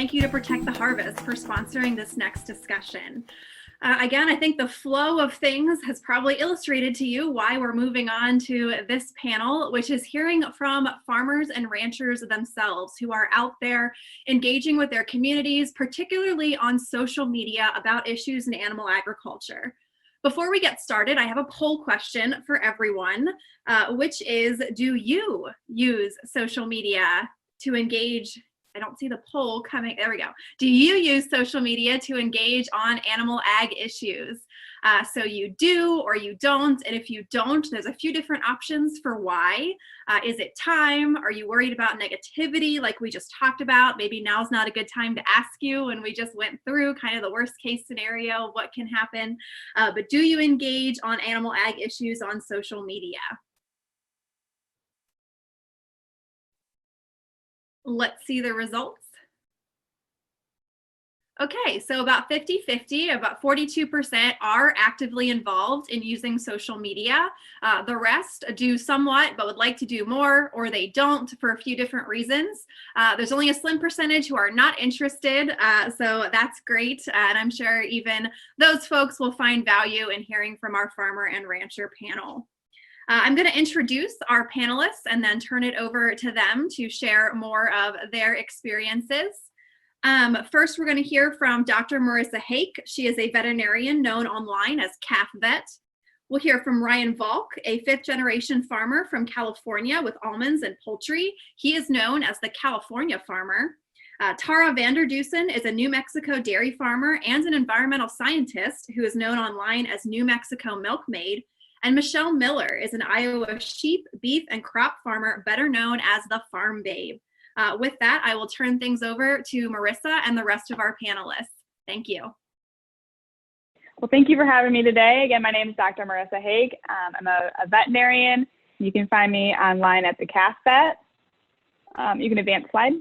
thank you to Protect the Harvest for sponsoring this next discussion. Again, I think the flow of things has probably illustrated to you why we're moving on to this panel, which is hearing from farmers and ranchers themselves who are out there engaging with their communities, particularly on social media about issues in animal agriculture. Before we get started, I have a poll question for everyone, which is, do you use social media to engage? I don't see the poll coming. There we go. Do you use social media to engage on animal ag issues? So you do or you don't. And if you don't, there's a few different options for why. Is it time? Are you worried about negativity like we just talked about? Maybe now's not a good time to ask you when we just went through kind of the worst case scenario of what can happen. But do you engage on animal ag issues on social media? Let's see the results. Okay, so about 50-50, about 42% are actively involved in using social media. The rest do somewhat, but would like to do more, or they don't for a few different reasons. There's only a slim percentage who are not interested, so that's great. And I'm sure even those folks will find value in hearing from our farmer and rancher panel. I'm going to introduce our panelists and then turn it over to them to share more of their experiences. First, we're going to hear from Dr. Marissa Hake. She is a veterinarian known online as Calf Vet. We'll hear from Ryan Volk, a fifth-generation farmer from California with almonds and poultry. He is known as the California Farmer. Tara Vanderdusen is a New Mexico dairy farmer and an environmental scientist who is known online as New Mexico Milkmaid. And Michelle Miller is an Iowa sheep, beef, and crop farmer, better known as the Farm Babe. With that, I will turn things over to Marissa and the rest of our panelists. Thank you. Well, thank you for having me today. Again, my name is Dr. Marissa Hake. I'm a veterinarian. You can find me online at the Calf Vet. You can advance slide.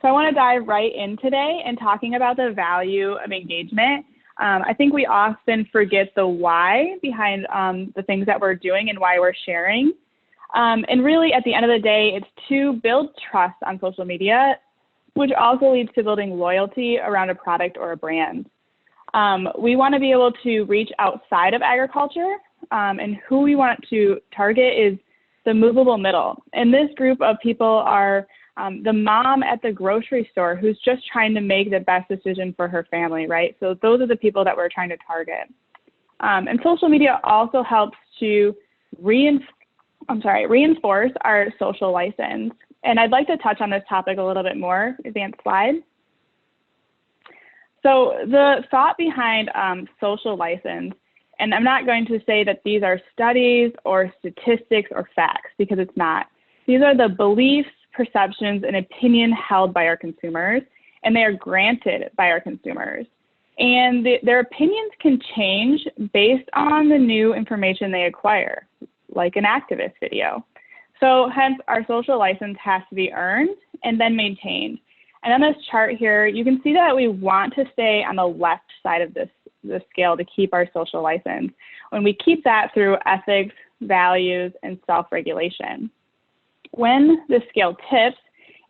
So I want to dive right in today and talking about the value of engagement. I think we often forget the why behind the things that we're doing and why we're sharing. And really, at the end of the day, it's to build trust on social media, which also leads to building loyalty around a product or a brand. We want to be able to reach outside of agriculture, and who we want to target is the movable middle. And this group of people are the mom at the grocery store who's just trying to make the best decision for her family, right? So those are the people that we're trying to target. And social media also helps to reinforce our social license. And I'd like to touch on this topic a little bit more. Advance slide. So the thought behind social license, and I'm not going to say that these are studies or statistics or facts, because it's not. These are the beliefs, perceptions, and opinion held by our consumers, and they are granted by our consumers. And their opinions can change based on the new information they acquire, like an activist video. So hence our social license has to be earned and then maintained. And on this chart here, you can see that we want to stay on the left side of this scale to keep our social license, when we keep that through ethics, values, and self-regulation. When the scale tips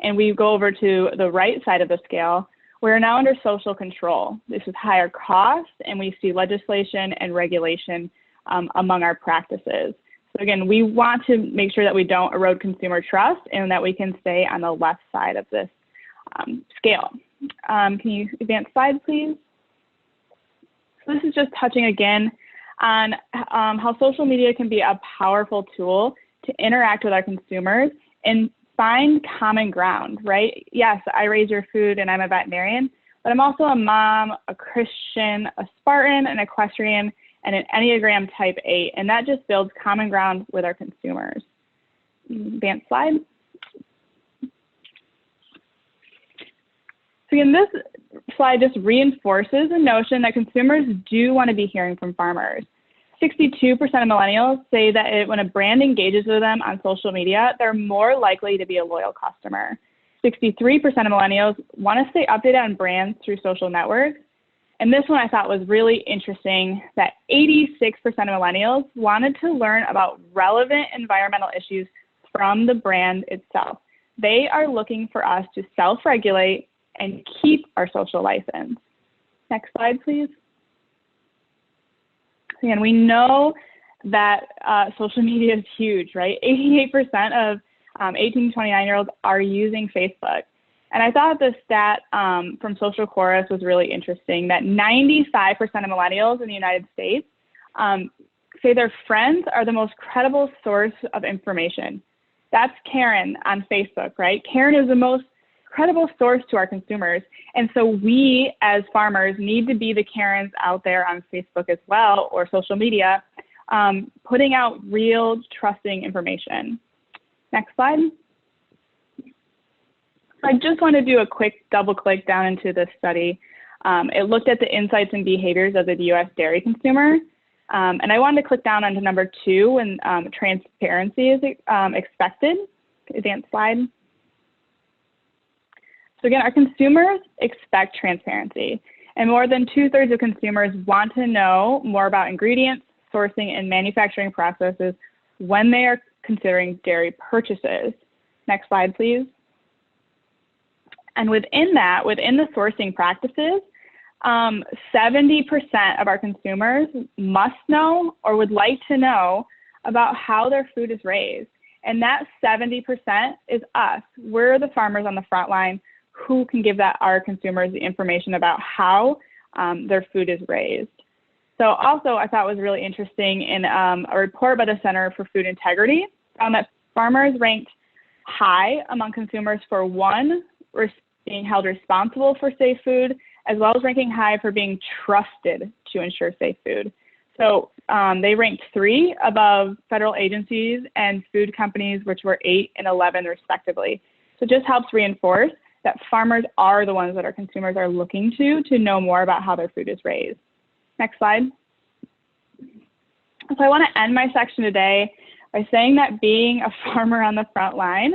and we go over to the right side of the scale, we're now under social control. This is higher cost, and we see legislation and regulation among our practices. So again, we want to make sure that we don't erode consumer trust and that we can stay on the left side of this scale. Can you advance slide, please? So this is just touching again on how social media can be a powerful tool to interact with our consumers and find common ground, right? Yes, I raise your food and I'm a veterinarian, but I'm also a mom, a Christian, a Spartan, an equestrian, and an Enneagram type 8, and that just builds common ground with our consumers. Advance slide. So again, this slide just reinforces the notion that consumers do want to be hearing from farmers. 62% of millennials say that when a brand engages with them on social media, they're more likely to be a loyal customer. 63% of millennials want to stay updated on brands through social networks. And this one I thought was really interesting, that 86% of millennials wanted to learn about relevant environmental issues from the brand itself. they are looking for us to self-regulate and keep our social license. Next slide, please. Again, we know that social media is huge, right? 88% of 18 to 29-year-olds are using Facebook. And I thought the stat from Social Chorus was really interesting, that 95% of millennials in the United States say their friends are the most credible source of information. That's Karen on Facebook, right? Karen is the most credible source to our consumers. And so we as farmers need to be the Karens out there on Facebook as well, or social media, putting out real trusting information. Next slide. I just want to do a quick double click down into this study. It looked at the insights and behaviors of the US dairy consumer. And I wanted to click down onto number 2 when transparency is expected. Advanced slide. So again, our consumers expect transparency, and more than 2/3 of consumers want to know more about ingredients, sourcing, and manufacturing processes when they are considering dairy purchases. Next slide, please. And within that, within the sourcing practices, 70% of our consumers must know or would like to know about how their food is raised. And that 70% is us. We're the farmers on the front line who can give our consumers the information about how their food is raised. So also I thought was really interesting in a report by the Center for Food Integrity found that farmers ranked high among consumers for one, being held responsible for safe food, as well as ranking high for being trusted to ensure safe food. So they ranked 3 above federal agencies and food companies, which were 8 and 11 respectively. So it just helps reinforce that farmers are the ones that our consumers are looking to know more about how their food is raised. Next slide. So I want to end my section today by saying that being a farmer on the front line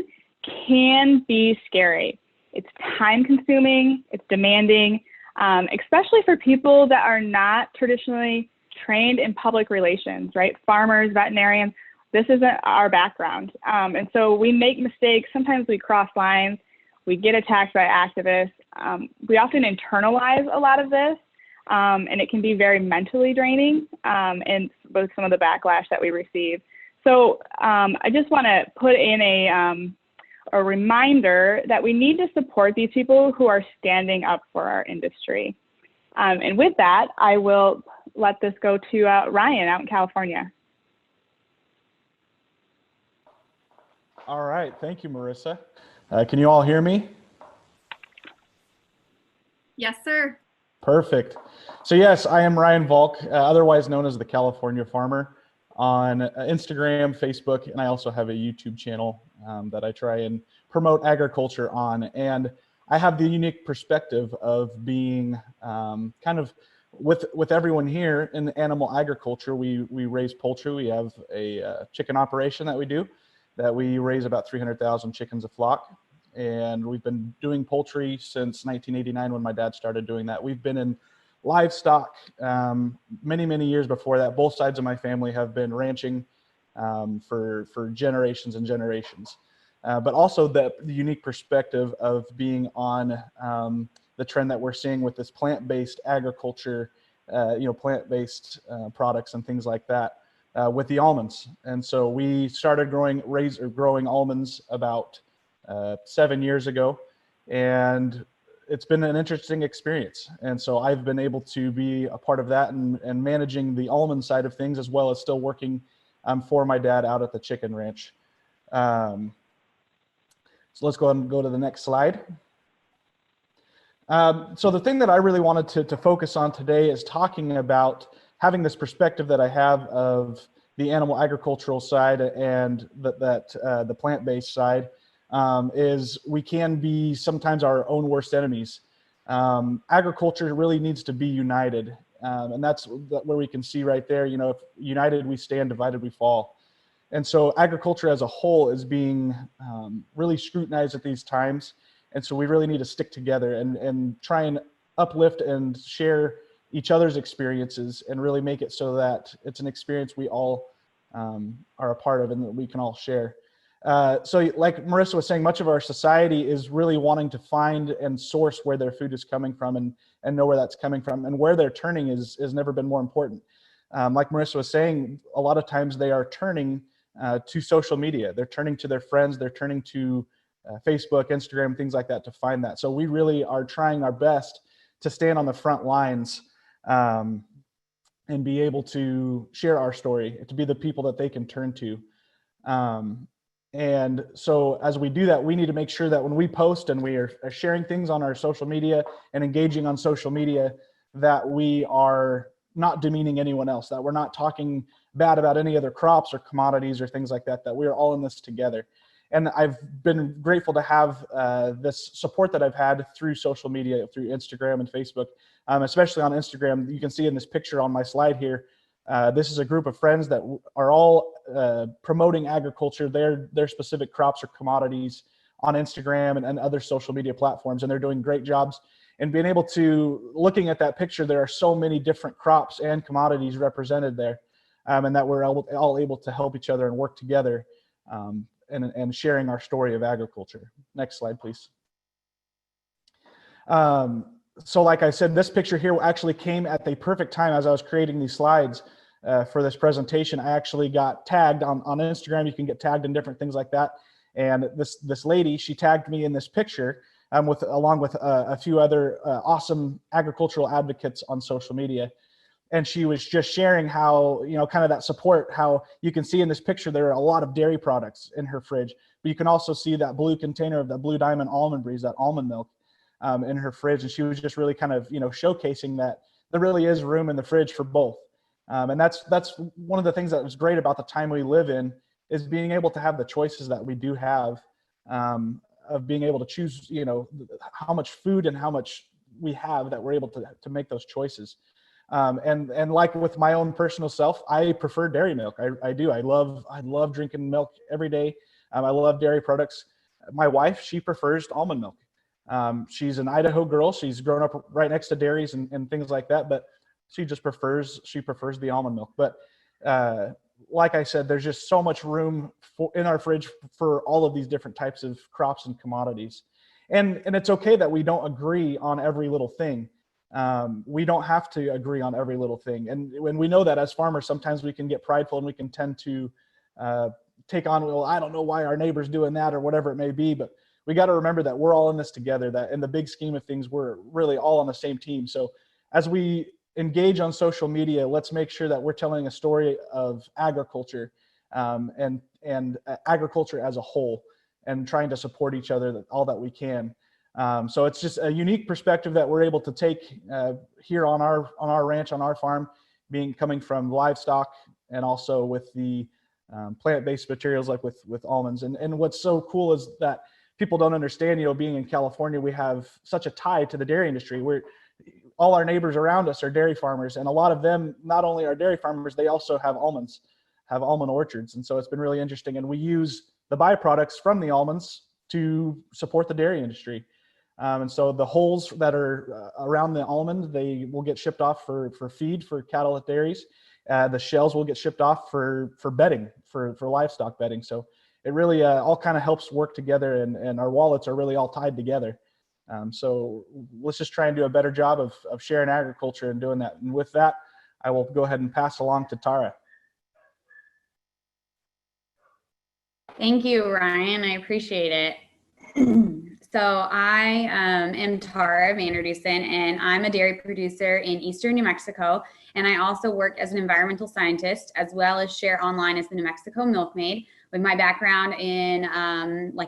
can be scary. It's time consuming, it's demanding, especially for people that are not traditionally trained in public relations, right? Farmers, veterinarians, this isn't our background. And so we make mistakes, sometimes we cross lines, we get attacked by activists. We often internalize a lot of this, and it can be very mentally draining, and with some of the backlash that we receive. So I just want to put in a reminder that we need to support these people who are standing up for our industry. And with that, I will let this go to Ryan out in California. All right, thank you, Marissa. Can you all hear me? Yes, sir. Perfect. So yes, I am Ryan Volk, otherwise known as the California Farmer, on Instagram, Facebook, and I also have a YouTube channel that I try and promote agriculture on. And I have the unique perspective of being kind of with everyone here in animal agriculture. We raise poultry. We have a chicken operation that we do, that we raise about 300,000 chickens a flock. And we've been doing poultry since 1989 when my dad started doing that. We've been in livestock many years before that. Both sides of my family have been ranching for generations and generations. But also the unique perspective of being on the trend that we're seeing with this plant-based agriculture, plant-based products and things like that with the almonds. And so we started growing almonds about 7 years ago, and it's been an interesting experience. And so I've been able to be a part of that and managing the almond side of things, as well as still working for my dad out at the chicken ranch. So let's go ahead and go to the next slide. So the thing that I really wanted to focus on today is talking about having this perspective that I have of the animal agricultural side and the plant-based side. Is we can be sometimes our own worst enemies. Agriculture really needs to be united. And that's where we can see right there, if united we stand, divided we fall. And so agriculture as a whole is being really scrutinized at these times. And so we really need to stick together and try and uplift and share each other's experiences and really make it so that it's an experience we all are a part of and that we can all share. So like Marissa was saying, much of our society is really wanting to find and source where their food is coming from and know where that's coming from, and where they're turning has never been more important. Like Marissa was saying, a lot of times they are turning to social media. They're turning to their friends. They're turning to Facebook, Instagram, things like that to find that. So we really are trying our best to stand on the front lines and be able to share our story, to be the people that they can turn to. And so as we do that, we need to make sure that when we post and we are sharing things on our social media and engaging on social media, that we are not demeaning anyone else, that we're not talking bad about any other crops or commodities or things like that, that we are all in this together. And I've been grateful to have this support that I've had through social media, through Instagram and Facebook, especially on Instagram. You can see in this picture on my slide here, this is a group of friends that are all promoting agriculture, their specific crops or commodities on Instagram and other social media platforms, and they're doing great jobs. And being able to, looking at that picture, there are so many different crops and commodities represented there, and that we're all able to help each other and work together and sharing our story of agriculture. Next slide, please. So like I said, this picture here actually came at the perfect time as I was creating these slides for this presentation. I actually got tagged on Instagram. You can get tagged in different things like that. And this lady, she tagged me in this picture along with a few other awesome agricultural advocates on social media. And she was just sharing how, kind of that support, how you can see in this picture, there are a lot of dairy products in her fridge, but you can also see that blue container of the Blue Diamond Almond Breeze, that almond milk in her fridge. And she was just really kind of, showcasing that there really is room in the fridge for both. And that's one of the things that was great about the time we live in, is being able to have the choices that we do have, of being able to choose, how much food and how much we have, that we're able to make those choices. And like with my own personal self, I prefer dairy milk. I do. I love drinking milk every day. I love dairy products. My wife, she prefers almond milk. She's an Idaho girl. She's grown up right next to dairies and things like that, but she prefers the almond milk. But like I said, there's just so much room in our fridge for all of these different types of crops and commodities. And it's okay that we don't agree on every little thing. We don't have to agree on every little thing. And when we know that as farmers, sometimes we can get prideful and we can tend to take on, well, I don't know why our neighbor's doing that or whatever it may be, but we got to remember that we're all in this together, that in the big scheme of things, we're really all on the same team. So as we engage on social media, let's make sure that we're telling a story of agriculture and agriculture as a whole, and trying to support each other all that we can. So it's just a unique perspective that we're able to take here on our ranch, on our farm, coming from livestock and also with the plant-based materials like with almonds. And what's so cool is that people don't understand, being in California, we have such a tie to the dairy industry. All our neighbors around us are dairy farmers, and a lot of them not only are dairy farmers, they also have almond orchards. And so it's been really interesting. And we use the byproducts from the almonds to support the dairy industry. And so the hulls that are around the almond, they will get shipped off for feed for cattle at dairies. The shells will get shipped off for bedding, for livestock bedding. So it really all kind of helps work together, and our wallets are really all tied together. So let's just try and do a better job of sharing agriculture and doing that. And with that, I will go ahead and pass along to Tara. Thank you, Ryan. I appreciate it. So I am Tara Vanderdusen, and I'm a dairy producer in Eastern New Mexico. And I also work as an environmental scientist, as well as share online as the New Mexico Milkmaid. With my background in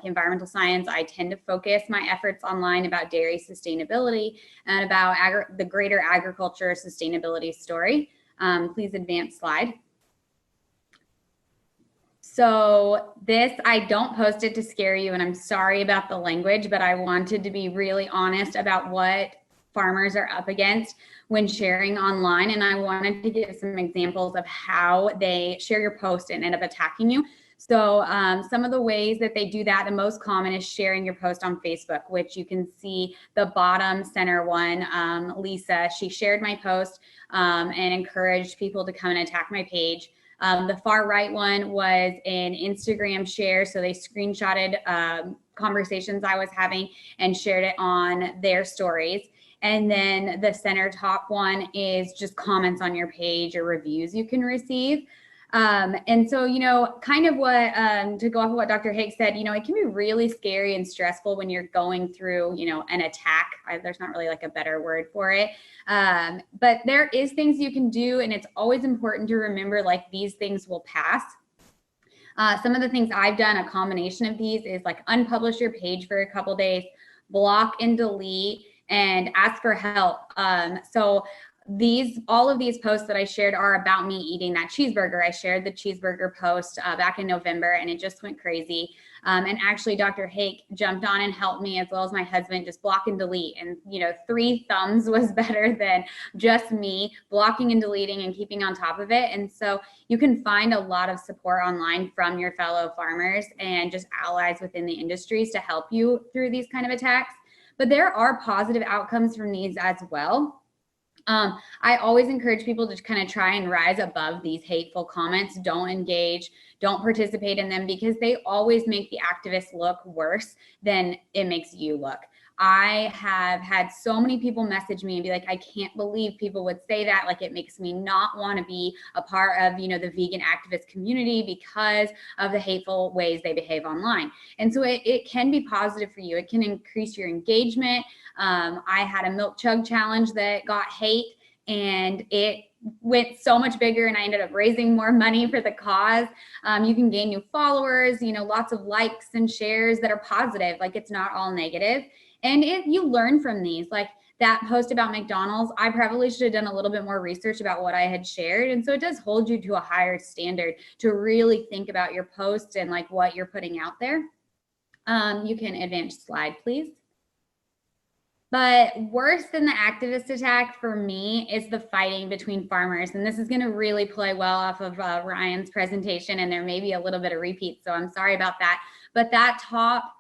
environmental science, I tend to focus my efforts online about dairy sustainability and about the greater agriculture sustainability story. Please advance slide. So I don't post it to scare you, and I'm sorry about the language, but I wanted to be really honest about what farmers are up against when sharing online. And I wanted to give some examples of how they share your post and end up attacking you. So some of the ways that they do that, the most common is sharing your post on Facebook, which you can see the bottom center one, Lisa, she shared my post and encouraged people to come and attack my page. The far right one was an Instagram share. So they screenshotted conversations I was having and shared it on their stories. And then the center top one is just comments on your page or reviews you can receive. And so, kind of what, to go off of what Dr. Hake said, it can be really scary and stressful when you're going through, an attack. There's not really like a better word for it. But there is things you can do. And it's always important to remember, like, these things will pass. Some of the things I've done, a combination of these, is like unpublish your page for a couple days, block and delete, and ask for help. So all of these posts that I shared are about me eating that cheeseburger. I shared the cheeseburger post back in November, and it just went crazy. And actually, Dr. Hake jumped on and helped me, as well as my husband, just block and delete. And 3 thumbs was better than just me blocking and deleting and keeping on top of it. And so you can find a lot of support online from your fellow farmers and just allies within the industries to help you through these kind of attacks. But there are positive outcomes from these as well. I always encourage people to kind of try and rise above these hateful comments. Don't engage, don't participate in them, because they always make the activists look worse than it makes you look. I have had so many people message me and be like, I can't believe people would say that. Like, it makes me not want to be a part of, the vegan activist community because of the hateful ways they behave online. And so it can be positive for you. It can increase your engagement. I had a milk chug challenge that got hate, and it went so much bigger, and I ended up raising more money for the cause. You can gain new followers, lots of likes and shares that are positive. Like, it's not all negative. And you learn from these. Like that post about McDonald's, I probably should have done a little bit more research about what I had shared. And so it does hold you to a higher standard to really think about your posts and like what you're putting out there. You can advance slide, please. But worse than the activist attack for me is the fighting between farmers. And this is going to really play well off of Ryan's presentation, and there may be a little bit of repeat, so I'm sorry about that. But that top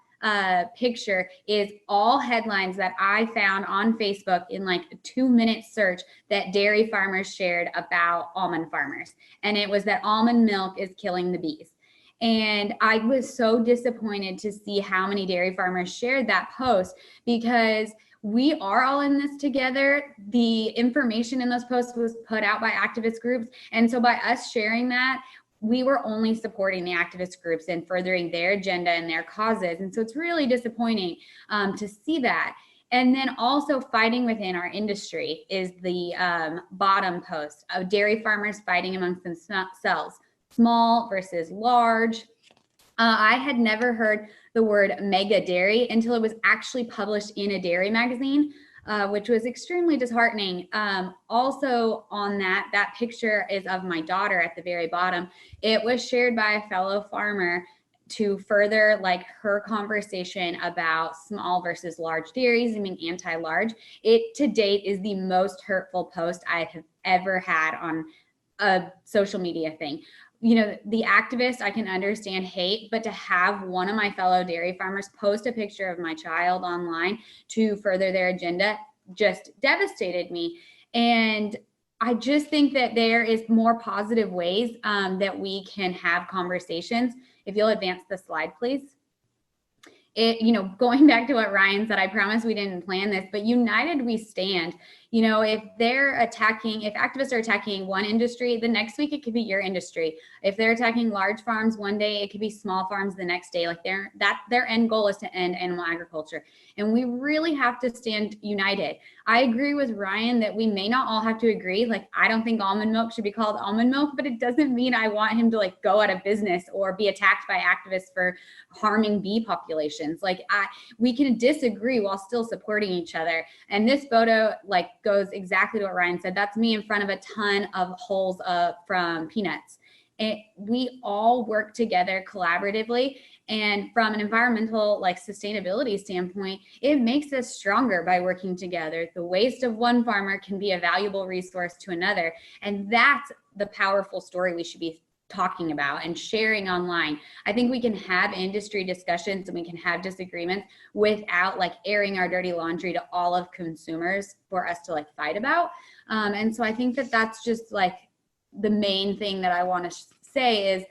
picture is all headlines that I found on Facebook in like a 2-minute search that dairy farmers shared about almond farmers. And it was that almond milk is killing the bees. And I was so disappointed to see how many dairy farmers shared that post, because we are all in this together. The information in those posts was put out by activist groups. And so by us sharing that, we were only supporting the activist groups and furthering their agenda and their causes. And so it's really disappointing to see that. And then also fighting within our industry is the bottom post of dairy farmers fighting amongst themselves, small versus large. I had never heard the word mega dairy until it was actually published in a dairy magazine, which was extremely disheartening. Also on that picture is of my daughter at the very bottom. It was shared by a fellow farmer to further like her conversation about small versus large dairies and being anti-large. It to date is the most hurtful post I have ever had on a social media thing. The activists, I can understand hate, but to have one of my fellow dairy farmers post a picture of my child online to further their agenda just devastated me. And I just think that there is more positive ways that we can have conversations. If you'll advance the slide, please. Going back to what Ryan said, I promise we didn't plan this, but united we stand. If activists are attacking one industry, the next week it could be your industry. If they're attacking large farms one day, it could be small farms the next day. Like their end goal is to end animal agriculture. And we really have to stand united. I agree with Ryan that we may not all have to agree. Like, I don't think almond milk should be called almond milk, but it doesn't mean I want him to like go out of business or be attacked by activists for harming bee populations. Like we can disagree while still supporting each other. And this photo like goes exactly to what Ryan said. That's me in front of a ton of holes from peanuts. And we all work together collaboratively. And from an environmental like sustainability standpoint, it makes us stronger by working together. The waste of one farmer can be a valuable resource to another. And that's the powerful story we should be talking about and sharing online. I think we can have industry discussions and we can have disagreements without like airing our dirty laundry to all of consumers for us to like fight about. And so I think that that's just like the main thing that I want to say is,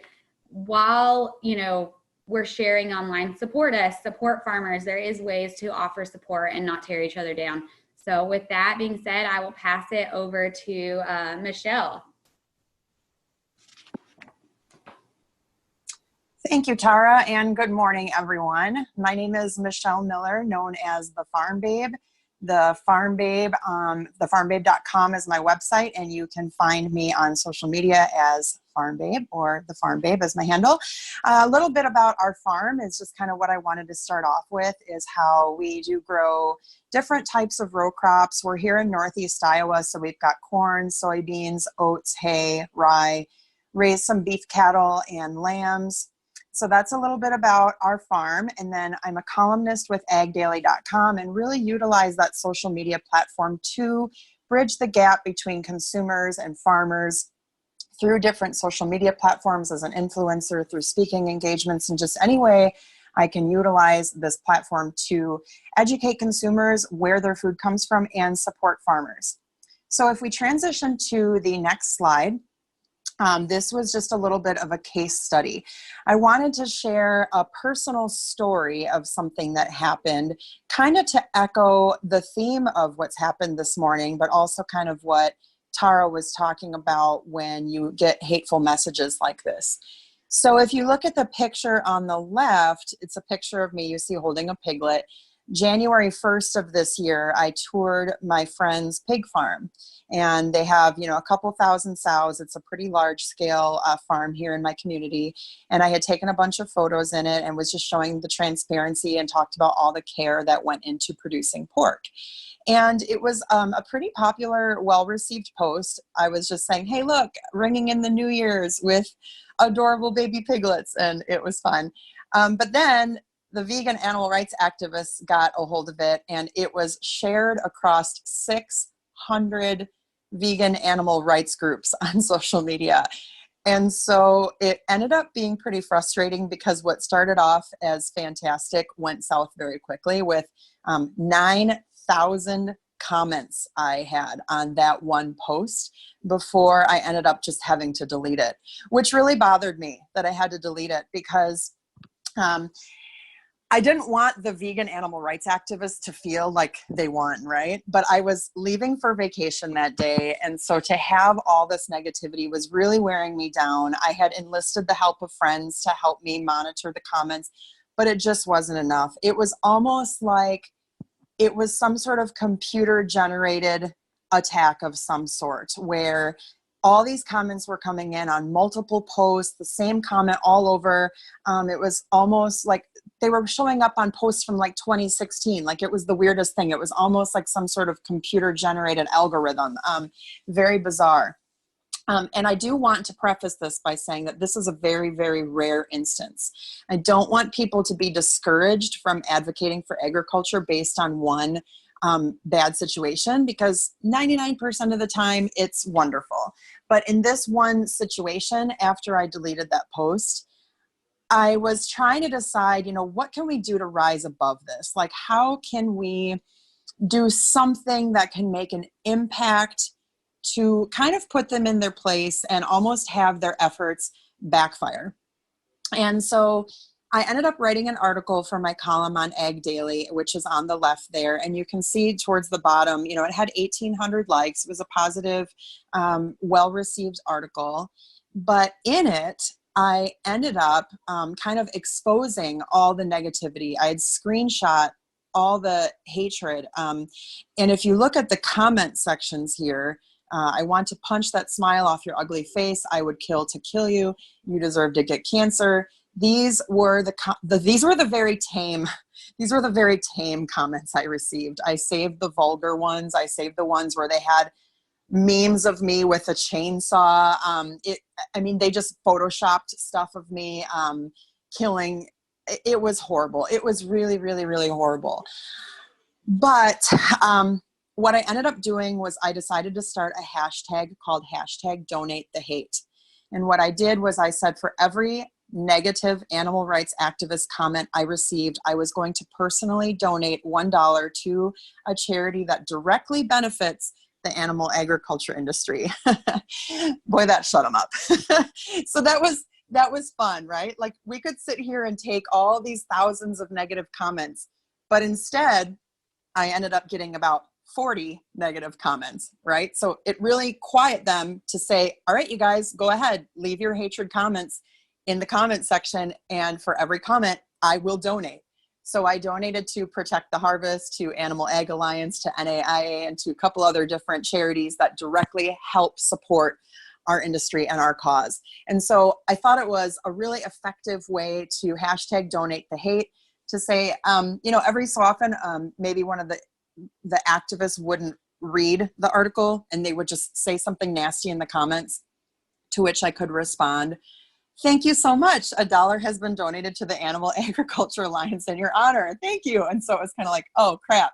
while, you know, we're sharing online, support us, support farmers. There is ways to offer support and not tear each other down. So with that being said, I will pass it over to Michelle. Thank you, Tara, and good morning, everyone. My name is Michelle Miller, known as the Farm Babe. The Farm Babe, thefarmbabe.com is my website, and you can find me on social media as Farm Babe, or the Farm Babe is my handle. A little bit about our farm is just kind of what I wanted to start off with, is how we do grow different types of row crops. We're here in Northeast Iowa, so we've got corn, soybeans, oats, hay, rye, raise some beef cattle and lambs. So that's a little bit about our farm. And then I'm a columnist with agdaily.com and really utilize that social media platform to bridge the gap between consumers and farmers through different social media platforms, as an influencer, through speaking engagements, and just any way I can utilize this platform to educate consumers where their food comes from and support farmers. So if we transition to the next slide, this was just a little bit of a case study. I wanted to share a personal story of something that happened, kind of to echo the theme of what's happened this morning, but also kind of what Tara was talking about when you get hateful messages like this. So if you look at the picture on the left, it's a picture of me you see holding a piglet. January 1st of this year, I toured my friend's pig farm, and they have, you know, a couple thousand sows. It's a pretty large scale farm here in my community. And I had taken a bunch of photos in it and was just showing the transparency and talked about all the care that went into producing pork. And it was a pretty popular, well-received post. I was just saying, hey, look, ringing in the New Year's with adorable baby piglets. And it was fun. But then the vegan animal rights activists got a hold of it, and it was shared across 600 vegan animal rights groups on social media. And so it ended up being pretty frustrating, because what started off as fantastic went south very quickly, with 9,000 comments I had on that one post before I ended up just having to delete it, which really bothered me that I had to delete it, because I didn't want the vegan animal rights activists to feel like they won, right? But I was leaving for vacation that day. And so to have all this negativity was really wearing me down. I had enlisted the help of friends to help me monitor the comments, but it just wasn't enough. It was almost like it was some sort of computer generated attack of some sort, where all these comments were coming in on multiple posts, the same comment all over. It was almost like they were showing up on posts from like 2016. Like, it was the weirdest thing. It was almost like some sort of computer generated algorithm. Very bizarre. And I do want to preface this by saying that this is a very, very rare instance. I don't want people to be discouraged from advocating for agriculture based on one bad situation, because 99% of the time it's wonderful. But in this one situation, after I deleted that post, I was trying to decide, you know, what can we do to rise above this? Like, how can we do something that can make an impact to kind of put them in their place and almost have their efforts backfire? And so I ended up writing an article for my column on Ag Daily, which is on the left there. And you can see towards the bottom, you know, it had 1,800 likes. It was a positive, well-received article. But in it, I ended up kind of exposing all the negativity. I had screenshot all the hatred. And if you look at the comment sections here, I want to punch that smile off your ugly face. I would kill to kill you. You deserve to get cancer. These were the very tame comments I received. I saved the vulgar ones. I saved the ones where they had memes of me with a chainsaw. They just photoshopped stuff of me killing. It was horrible. It was really, really, really horrible. But what I ended up doing was I decided to start a hashtag called #DonateTheHate. And what I did was I said, for every negative animal rights activist comment I received, I was going to personally donate $1 to a charity that directly benefits the animal agriculture industry. Boy, that shut them up. So that was fun, right? Like we could sit here and take all these thousands of negative comments, but instead I ended up getting about 40 negative comments, right? So it really quieted them to say, all right, you guys, go ahead, leave your hatred comments in the comment section. And for every comment, I will donate. So I donated to Protect the Harvest, to Animal Ag Alliance, to NAIA, and to a couple other different charities that directly help support our industry and our cause. And so I thought it was a really effective way to hashtag donate the hate, to say, every so often, maybe one of the activists wouldn't read the article and they would just say something nasty in the comments, to which I could respond, thank you so much. $1 has been donated to the Animal Agriculture Alliance in your honor. Thank you. And so it was kind of like, oh crap.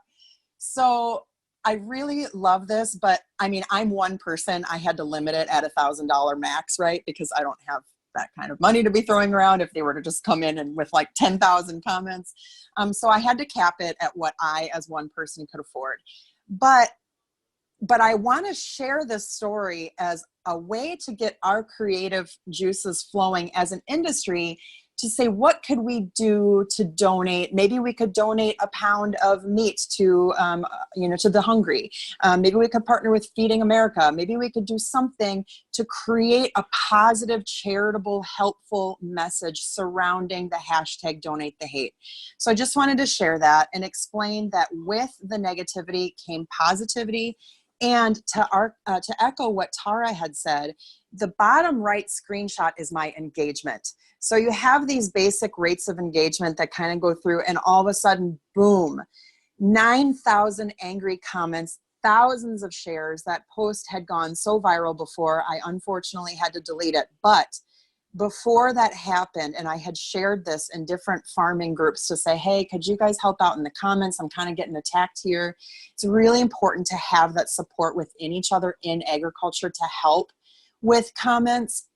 So I really love this, but I mean, I'm one person. I had to limit it at $1,000 max, right? Because I don't have that kind of money to be throwing around if they were to just come in and with like 10,000 comments. So I had to cap it at what I, as one person, could afford. But I want to share this story as a way to get our creative juices flowing as an industry, to say, what could we do to donate? Maybe we could donate a pound of meat to the hungry. Maybe we could partner with Feeding America. Maybe we could do something to create a positive, charitable, helpful message surrounding the hashtag Donate the Hate. So I just wanted to share that and explain that with the negativity came positivity. And to echo what Tara had said, the bottom right screenshot is my engagement. So you have these basic rates of engagement that kind of go through, and all of a sudden, boom, 9,000 angry comments, thousands of shares. That post had gone so viral before, I unfortunately had to delete it. But before that happened, and I had shared this in different farming groups to say, hey, could you guys help out in the comments? I'm kind of getting attacked here. It's really important to have that support within each other in agriculture to help with comments.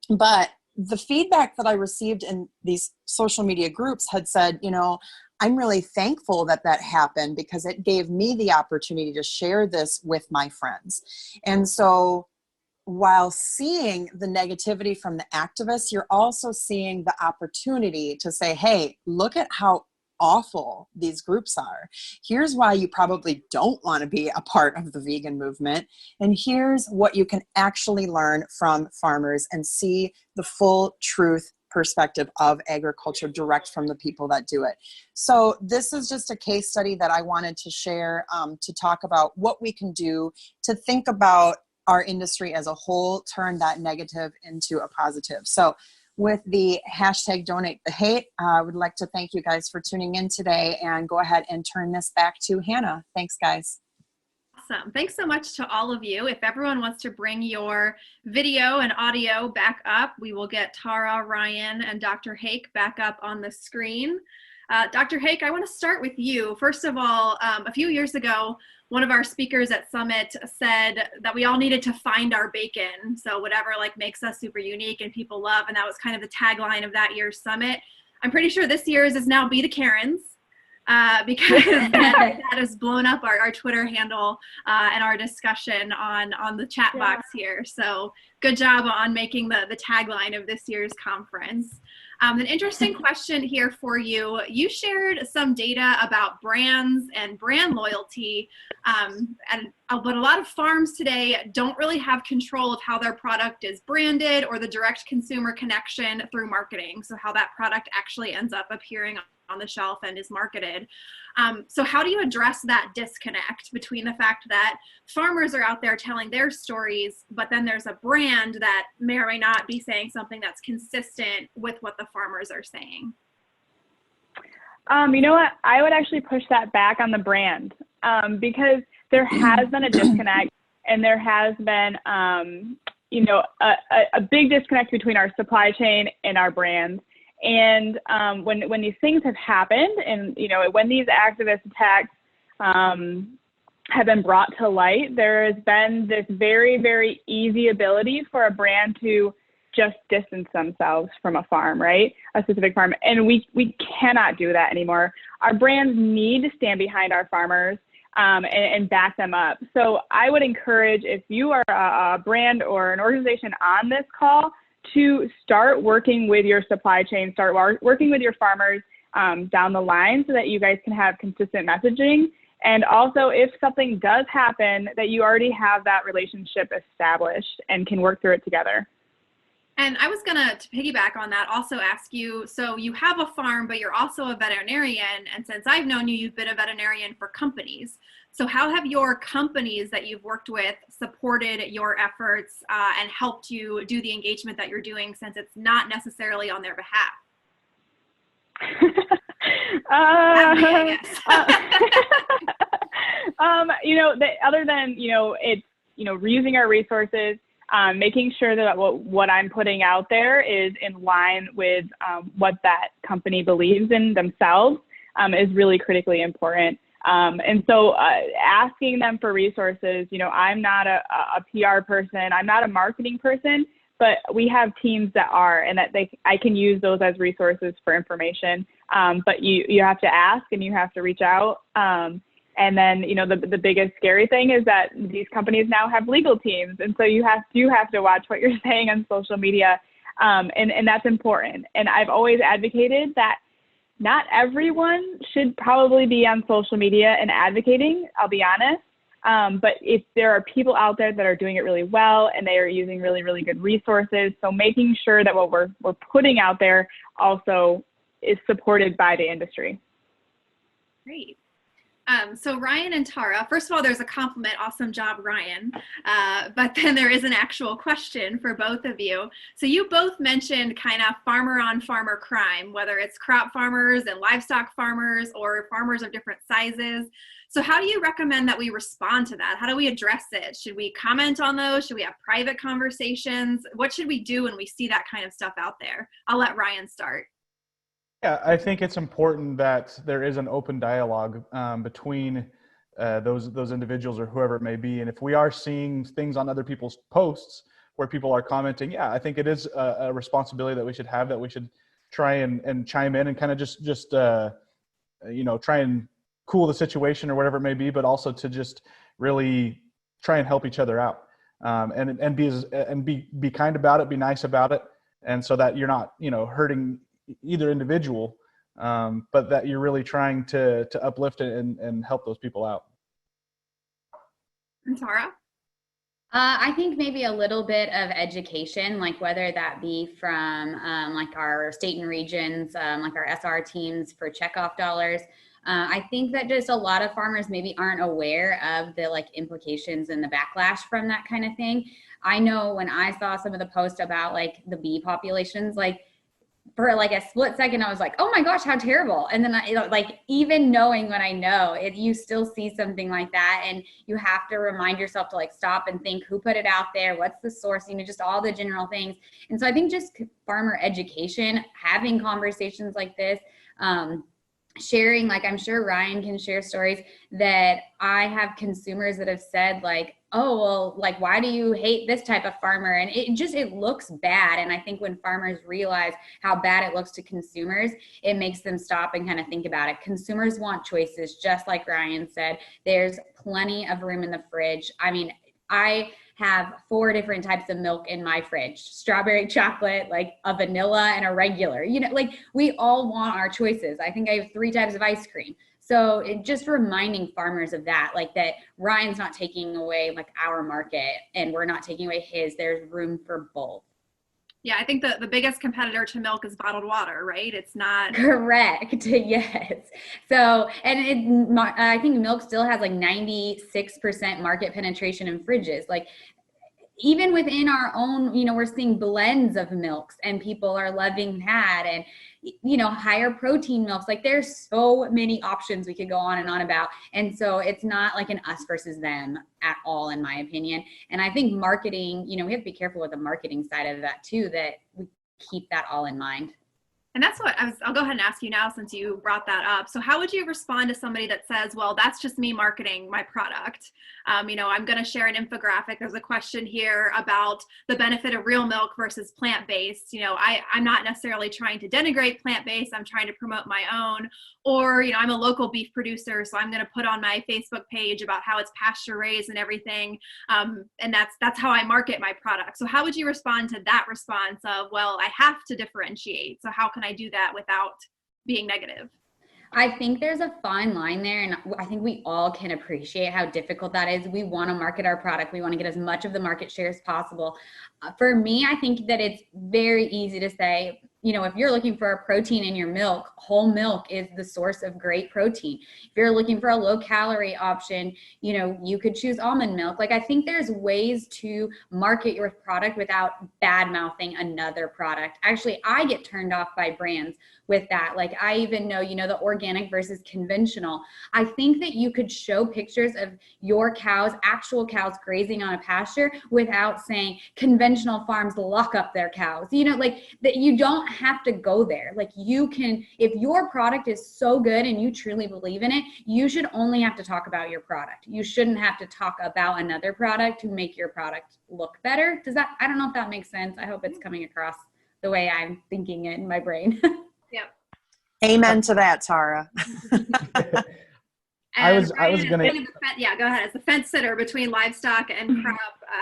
But the feedback that I received in these social media groups had said, I'm really thankful that happened, because it gave me the opportunity to share this with my friends. And so while seeing the negativity from the activists, you're also seeing the opportunity to say, hey, look at how awful these groups are. Here's why you probably don't want to be a part of the vegan movement. And here's what you can actually learn from farmers and see the full truth perspective of agriculture direct from the people that do it. So this is just a case study that I wanted to share, to talk about what we can do to think about our industry as a whole, turn that negative into a positive. So with the hashtag Donate the Hate, I would like to thank you guys for tuning in today, and go ahead and turn this back to Hannah. Thanks, guys. Awesome. Thanks so much to all of you. If everyone wants to bring your video and audio back up, we will get Tara, Ryan, and Dr. Hake back up on the screen. Dr. Hake, I want to start with you. First of all, a few years ago, one of our speakers at Summit said that we all needed to find our bacon. So whatever makes us super unique and people love, and that was kind of the tagline of that year's Summit. I'm pretty sure this year's is now Be the Karens, because that has blown up our Twitter handle and our discussion on the chat box here. So good job on making the tagline of this year's conference. An interesting question here for you. You shared some data about brands and brand loyalty, but a lot of farms today don't really have control of how their product is branded or the direct consumer connection through marketing. So how that product actually ends up appearing on the shelf and is marketed. So how do you address that disconnect between the fact that farmers are out there telling their stories, but then there's a brand that may or may not be saying something that's consistent with what the farmers are saying? You know what? I would actually push that back on the brand, because there has been a disconnect, and there has been, a big disconnect between our supply chain and our brands. And when these things have happened, and when these activist attacks have been brought to light, there has been this very, very easy ability for a brand to just distance themselves from a farm, right? A specific farm. And we cannot do that anymore. Our brands need to stand behind our farmers. and back them up. So I would encourage, if you are a brand or an organization on this call, to start working with your supply chain, start working with your farmers down the line so that you guys can have consistent messaging. And also, if something does happen, that you already have that relationship established and can work through it together. And I was going to piggyback on that, also ask you, so you have a farm, but you're also a veterinarian. And since I've known you, you've been a veterinarian for companies. So how have your companies that you've worked with supported your efforts and helped you do the engagement that you're doing, since it's not necessarily on their behalf? Other than, it's, reusing our resources, making sure that what I'm putting out there is in line with what that company believes in themselves is really critically important. And so asking them for resources, I'm not a PR person, I'm not a marketing person, but we have teams that are, and that I can use those as resources for information. But you have to ask and you have to reach out. And then, the biggest scary thing is that these companies now have legal teams. And so you have to watch what you're saying on social media. And that's important. And I've always advocated that not everyone should probably be on social media and advocating, I'll be honest. But if there are people out there that are doing it really well and they are using really, really good resources, so making sure that what we're putting out there also is supported by the industry. Great. So Ryan and Tara, first of all, there's a compliment. Awesome job, Ryan. But then there is an actual question for both of you. So you both mentioned kind of farmer on farmer crime, whether it's crop farmers and livestock farmers or farmers of different sizes. So how do you recommend that we respond to that? How do we address it? Should we comment on those? Should we have private conversations? What should we do when we see that kind of stuff out there? I'll let Ryan start. Yeah, I think it's important that there is an open dialogue between those individuals or whoever it may be. And if we are seeing things on other people's posts where people are commenting, yeah, I think it is a responsibility that we should have, that we should try and chime in and kind of just try and cool the situation or whatever it may be, but also to just really try and help each other out and be kind about it, be nice about it, and so that you're not hurting either individual, but that you're really trying to uplift it and help those people out. And Tara? I think maybe a little bit of education, like whether that be from like our state and regions, like our SR teams for checkoff dollars. I think that just a lot of farmers maybe aren't aware of the implications and the backlash from that kind of thing. I know when I saw some of the posts about the bee populations, for a split second, I was like, oh my gosh, how terrible. And then even knowing what I know, you still see something like that. And you have to remind yourself to stop and think, who put it out there? What's the source? Just all the general things. And so I think just farmer education, having conversations like this, sharing, I'm sure Ryan can share stories that I have consumers that have said oh, well, why do you hate this type of farmer? And it looks bad. And I think when farmers realize how bad it looks to consumers, it makes them stop and kind of think about it. Consumers want choices, just like Ryan said. There's plenty of room in the fridge. I mean, I have 4 different types of milk in my fridge: strawberry chocolate, a vanilla, and a regular. We all want our choices. I think I have 3 types of ice cream. So just reminding farmers of that, that Ryan's not taking away our market and we're not taking away his. There's room for both. Yeah, I think the biggest competitor to milk is bottled water, right? It's not. Correct. Yes. So, and I think milk still has 96% market penetration in fridges. Even within our own, we're seeing blends of milks and people are loving that, and, higher protein milks. There's so many options we could go on and on about. And so it's not an us versus them at all, in my opinion. And I think marketing, we have to be careful with the marketing side of that too, that we keep that all in mind. And that's what I'll go ahead and ask you now, since you brought that up. So how would you respond to somebody that says, well, that's just me marketing my product? I'm going to share an infographic. There's a question here about the benefit of real milk versus plant-based. I'm not necessarily trying to denigrate plant-based. I'm trying to promote my own. Or, I'm a local beef producer, so I'm going to put on my Facebook page about how it's pasture raised and everything. And that's how I market my product. So how would you respond to that response of, well, I have to differentiate, so how can I do that without being negative? I think there's a fine line there, and I think we all can appreciate how difficult that is. We want to market our product. We want to get as much of the market share as possible. For me, I think that it's very easy to say, if you're looking for a protein in your milk, whole milk is the source of great protein. If you're looking for a low calorie option, you could choose almond milk. Like, I think there's ways to market your product without bad mouthing another product. Actually, I get turned off by brands with that. Like, I even know, the organic versus conventional. I think that you could show pictures of your cows, actual cows grazing on a pasture, without saying conventional farms lock up their cows. Like, that you don't have to go there. Like, you can, if your product is so good and you truly believe in it, you should only have to talk about your product. You shouldn't have to talk about another product to make your product look better. I don't know if that makes sense. I hope it's coming across the way I'm thinking it in my brain. Yep. Amen to that, Tara. I was gonna. Yeah, go ahead. As the fence sitter between livestock and crop,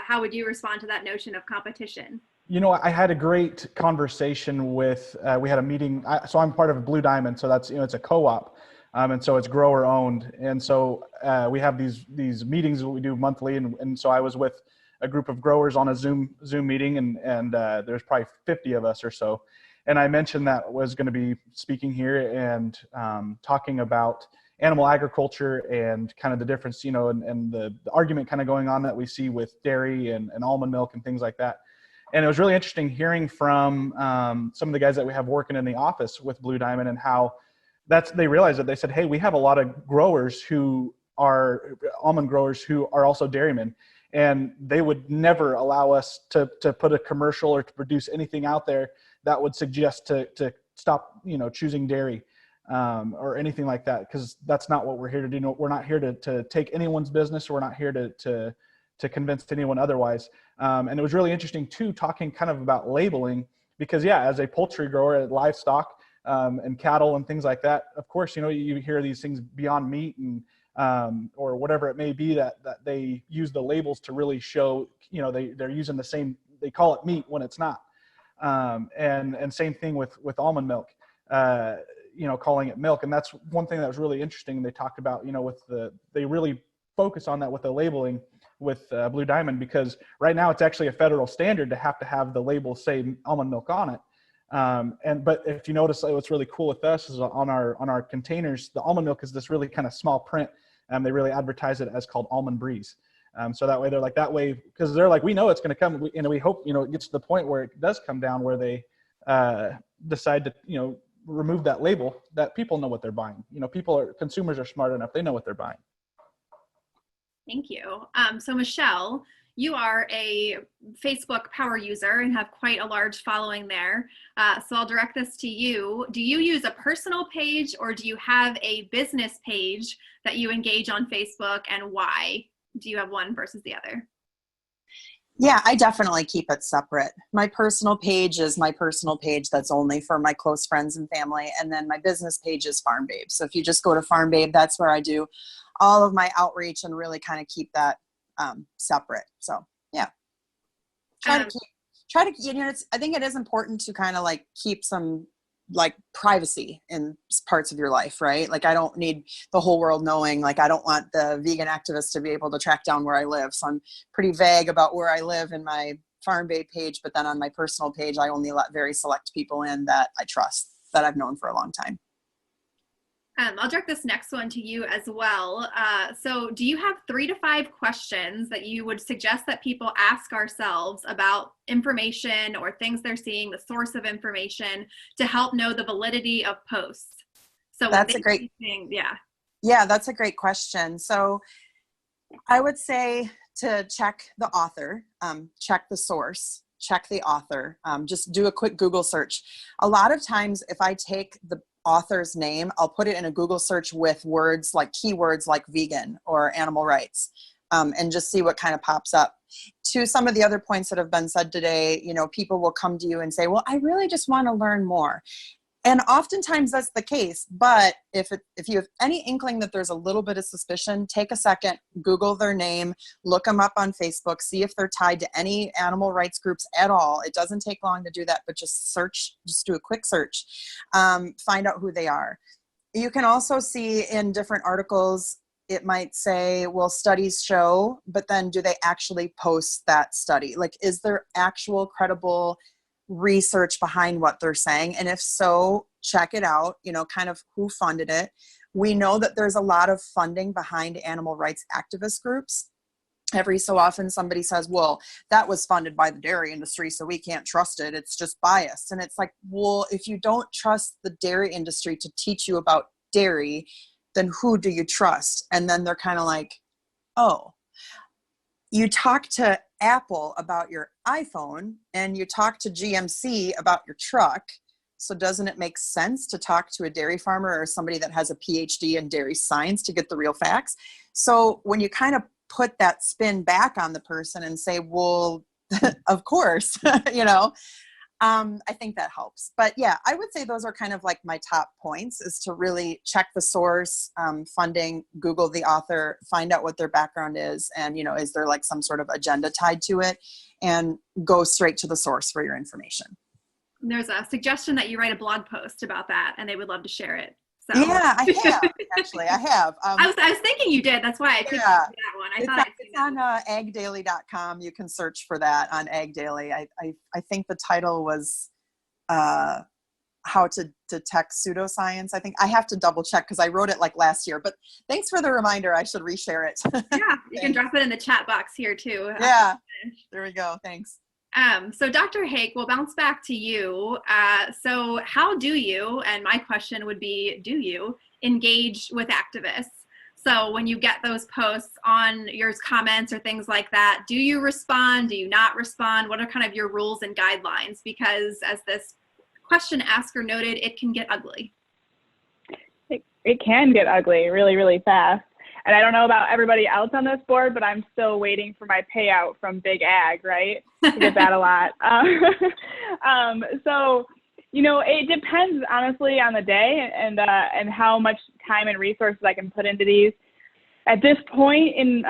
how would you respond to that notion of competition? I had a great conversation with. We had a meeting. So I'm part of Blue Diamond. So that's it's a co-op, and so it's grower owned. And so we have these meetings that we do monthly. And so I was with a group of growers on a Zoom meeting, and there's probably 50 of us or so. And I mentioned that was going to be speaking here and talking about animal agriculture and kind of the difference, and the argument kind of going on that we see with dairy and almond milk and things like that. And it was really interesting hearing from some of the guys that we have working in the office with Blue Diamond, and how they realized that. They said, hey, we have a lot of growers who are almond growers who are also dairymen, and they would never allow us to put a commercial or to produce anything out there that would suggest to stop, choosing dairy or anything like that, because that's not what we're here to do. We're not here to take anyone's business. We're not here to convince anyone otherwise. And it was really interesting too, talking kind of about labeling, because as a poultry grower, livestock and cattle and things like that, of course, you hear these things Beyond Meat and or whatever it may be that they use the labels to really show, they're using the same, they call it meat when it's not. And same thing with almond milk, calling it milk. And that's one thing that was really interesting. They talked about, they really focus on that with the labeling with Blue Diamond, because right now it's actually a federal standard to have the label say almond milk on it. But if you notice, what's really cool with us is on our containers, the almond milk is this really kind of small print. They really advertise it as called Almond Breeze. So that way they're like, because they're like, we know it's going to come, and we hope, it gets to the point where it does come down, where they decide to, remove that label, that people know what they're buying. Consumers are smart enough. They know what they're buying. Thank you. So Michelle, you are a Facebook power user and have quite a large following there. So I'll direct this to you. Do you use a personal page, or do you have a business page that you engage on Facebook, and why? Do you have one versus the other? Yeah, I definitely keep it separate. My personal page is my personal page that's only for my close friends and family. And then my business page is Farm Babe. So if you just go to Farm Babe, that's where I do all of my outreach and really kind of keep that separate. So yeah, try to, I think it is important to kind of like keep some like privacy in parts of your life, right? Like, I don't need the whole world knowing. Like, I don't want the vegan activists to be able to track down where I live. So I'm pretty vague about where I live in my Farm Babe page, but then on my personal page, I only let very select people in that I trust, that I've known for a long time. I'll direct this next one to you as well. So do you have 3 to 5 questions that you would suggest that people ask ourselves about information or things they're seeing, the source of information, to help know the validity of posts? So that's a great thing. Yeah. Yeah, that's a great question. So I would say to check the author, check the source. check the author. Just do a quick Google search. A lot of times if I take the author's name, I'll put it in a Google search with words like keywords like vegan or animal rights, and just see what kind of pops up. To some of the other points that have been said today, you know, people will come to you and say, well, I really just want to learn more. And oftentimes that's the case, but if you have any inkling that there's a little bit of suspicion, take a second, Google their name, look them up on Facebook, see if they're tied to any animal rights groups at all. It doesn't take long to do that, but just search, just do a quick search, find out who they are. You can also see in different articles, it might say, well, studies show, but then do they actually post that study? Like, is there actual credible research behind what they're saying? And if so, check it out, you know, kind of who funded it. We know that there's a lot of funding behind animal rights activist groups. Every so often somebody says, well, that was funded by the dairy industry, so we can't trust it. It's just biased. And it's like, well, if you don't trust the dairy industry to teach you about dairy, then who do you trust? And then they're kind of like, oh, you talk to Apple about your iPhone and you talk to GMC about your truck. So doesn't it make sense to talk to a dairy farmer or somebody that has a PhD in dairy science to get the real facts? So when you kind of put that spin back on the person and say, well, of course, you know, I think that helps. But yeah, I would say those are kind of like my top points, is to really check the source, funding, Google the author, find out what their background is. And, you know, is there like some sort of agenda tied to it, and go straight to the source for your information. There's a suggestion that you write a blog post about that, and they would love to share it. So. Yeah, I have. Actually, I have. I was thinking you did. That's why I picked that one. It's on agdaily.com. You can search for that on Ag Daily. I think the title was how to detect pseudoscience. I think I have to double check because I wrote it like last year. But thanks for the reminder. I should reshare it. Yeah, you can drop it in the chat box here too. Yeah, there we go. Thanks. So Dr. Hake, we'll bounce back to you. So how do you, and my question would be, do you engage with activists? So when you get those posts on your comments or things like that, do you respond? Do you not respond? What are kind of your rules and guidelines? Because as this question asker noted, it can get ugly. It can get ugly really, really fast. And I don't know about everybody else on this board, but I'm still waiting for my payout from Big Ag, right? I get that a lot. So, you know, it depends honestly on the day and how much time and resources I can put into these. At this point in,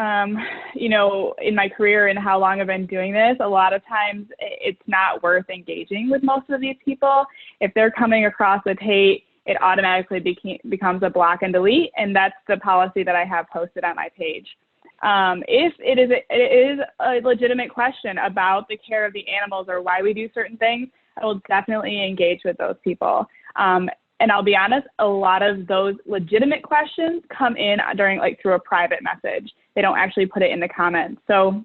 you know, in my career and how long I've been doing this, a lot of times it's not worth engaging with most of these people. If they're coming across with hate, it automatically becomes a block and delete, and that's the policy that I have posted on my page. If it is a legitimate question about the care of the animals or why we do certain things, I will definitely engage with those people. And I'll be honest, a lot of those legitimate questions come in through a private message. They don't actually put it in the comments. So